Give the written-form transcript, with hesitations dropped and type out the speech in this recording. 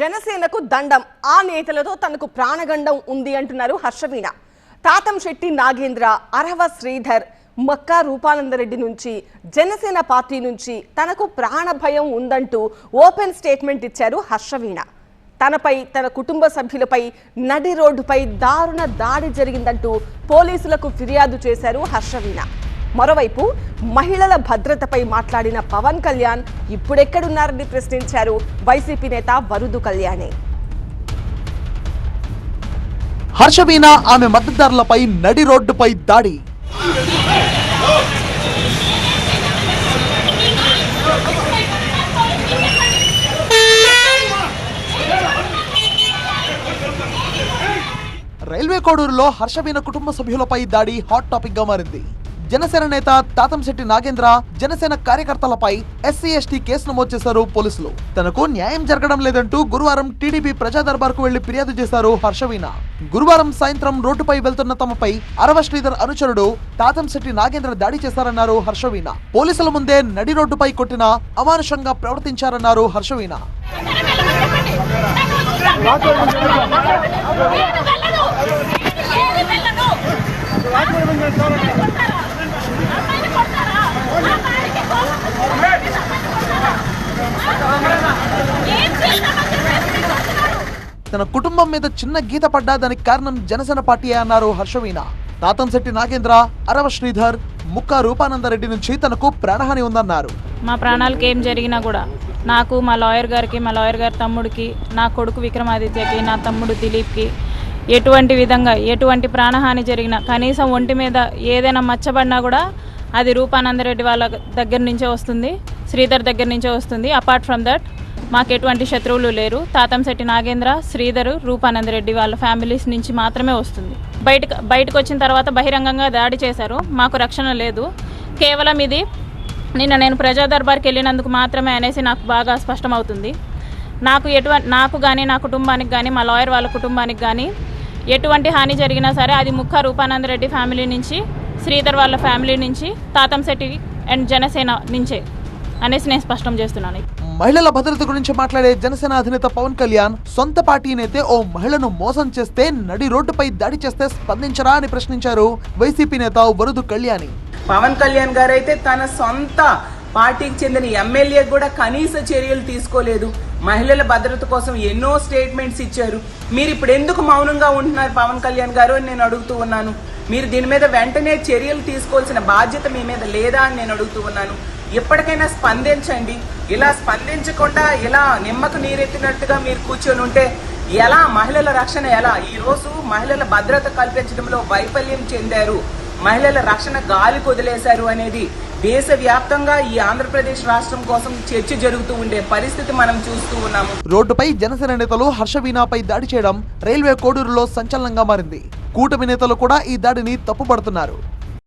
జనసేనకు దండం ఆ నేతలతో తనకు ప్రాణగండం ఉంది అంటున్నారు హర్షవీణ. తాతంశెట్టి నాగేంద్ర, అరవ శ్రీధర్, మక్కా రూపానందరెడ్డి నుంచి జనసేన పార్టీ నుంచి తనకు ప్రాణ భయం ఉందంటూ ఓపెన్ స్టేట్మెంట్ ఇచ్చారు హర్షవీణ. తనపై తన కుటుంబ సభ్యులపై నడి రోడ్డుపై దారుణ దాడి జరిగిందంటూ పోలీసులకు ఫిర్యాదు చేశారు హర్షవీణ. మరోవైపు మహిళల భద్రతపై మాట్లాడిన పవన్ కళ్యాణ్ ఇప్పుడెక్కడున్నారని ప్రశ్నించారు వైసీపీ నేత వరుదు కళ్యాణి. హర్షవీణ ఆమె మద్దతుదారులపై నడి రోడ్డుపై దాడి. రైల్వే కోడూరులో హర్షవీణ కుటుంబ సభ్యులపై దాడి హాట్ టాపిక్ గా మారింది. జనసేన నేత తాతంశెట్టి నాగేంద్ర, జనసేన కార్యకర్తలపై SC/ST కేసు నమోదు చేశారు పోలీసులు. తనకు న్యాయం జరగడం లేదంటూ గురువారం టీడీపీ ప్రజా దర్బార్ కు వెళ్లి ఫిర్యాదు చేశారు హర్షవీణ. గురువారం సాయంత్రం రోడ్డుపై వెళ్తున్న తమపై అరవ శ్రీధర్ అనుచరుడు తాతంశెట్టి నాగేంద్ర దాడి చేశారన్నారు హర్షవీణ. పోలీసుల ముందే నడి రోడ్డుపై కొట్టిన అమానుషంగా ప్రవర్తించారన్నారు హర్షవీణ. తన కుటుంబం మీద చిన్న గీత పడ్డా దానికి కారణం జనసేన పార్టీ అన్నారు హర్షవీణ. తాతంశెట్టి నాగేంద్ర, అరవ శ్రీధర్, ముక్కా రూపానందరెడ్డి నుంచి తనకు ప్రాణహాని ఉందన్నారు. మా ప్రాణాలకు ఏం జరిగినా కూడా నాకు, మా లాయర్ గారికి, మా లాయర్ గారి తమ్ముడికి, నా కొడుకు విక్రమాదిత్యకి, నా తమ్ముడు దిలీప్కి ఎటువంటి విధంగా ఎటువంటి ప్రాణహాని జరిగినా, కనీసం ఒంటి మీద ఏదైనా మచ్చబడినా కూడా అది రూపానందరెడ్డి వాళ్ళ దగ్గర నుంచే వస్తుంది, శ్రీధర్ దగ్గర నుంచే వస్తుంది. అపార్ట్ ఫ్రమ్ దట్ మాకు ఎటువంటి శత్రువులు లేరు. తాతంశెట్టి నాగేంద్ర, శ్రీధర్, రూపానందరెడ్డి వాళ్ళ ఫ్యామిలీస్ నుంచి మాత్రమే వస్తుంది. బయటకు వచ్చిన తర్వాత బహిరంగంగా దాడి చేశారు. మాకు రక్షణ లేదు. కేవలం ఇది నేను ప్రజా దర్బార్కి వెళ్ళినందుకు మాత్రమే అనేసి నాకు బాగా స్పష్టమవుతుంది. నాకు కానీ, నా కుటుంబానికి కానీ, మా లాయర్ వాళ్ళ కుటుంబానికి కానీ ఎటువంటి హాని జరిగినా సరే అది ముక్కా రూపానందరెడ్డి ఫ్యామిలీ నుంచి, శ్రీధర్ వాళ్ళ ఫ్యామిలీ నుంచి, తాతంశెట్టి అండ్ జనసేన నుంచే అనేసి నేను స్పష్టం చేస్తున్నాను. మహిళల భద్రత గురించి మాట్లాడే జనసేన అధినేత పవన్ కళ్యాణ్ సొంత పార్టీ నేతే ఓ మహిళను మోసం చేస్తే నడి రోడ్డుపై దాడి చేస్తే స్పందించరా అని ప్రశ్నించారు వైసీపీ నేత వరుదు కళ్యాణి. పవన్ కళ్యాణ్ గారు అయితే తన సొంత పార్టీకి చెందిన ఎమ్మెల్యే కూడా కనీస చర్యలు తీసుకోలేదు. మహిళల భద్రత కోసం ఎన్నో స్టేట్మెంట్స్ ఇచ్చారు. మీరు ఇప్పుడు ఎందుకు మౌనంగా ఉంటున్నారు పవన్ కళ్యాణ్ గారు అని నేను అడుగుతూ ఉన్నాను. మీరు దీని మీద వెంటనే చర్యలు తీసుకోవాల్సిన బాధ్యత మీ మీద లేదా అని నేను అడుగుతూ ఉన్నాను. ఎప్పటికైనా స్పందించండి. ఇలా స్పందించకుండా ఇలా నిమ్మకు నీరెత్తినట్టుగా మీరు కూర్చొని ఉంటే ఎలా మహిళల రక్షణ ఎలా? ఈరోజు మహిళల భద్రత కల్పించడంలో వైఫల్యం చెందారు, మహిళల రక్షణ గాలి కొదిలేశారు అనేది దేశవ్యాప్తంగా ఈ ఆంధ్రప్రదేశ్ రాష్ట్రం కోసం చర్చ జరుగుతూ ఉండే పరిస్థితి మనం చూస్తూ ఉన్నాము. రోడ్డుపై జనసేన నేతలు హర్షవీణపై దాడి చేయడం రైల్వే కోడూరులో సంచలనంగా మారింది. కూటమి నేతలు కూడా ఈ దాడిని తప్పుపడుతున్నారు.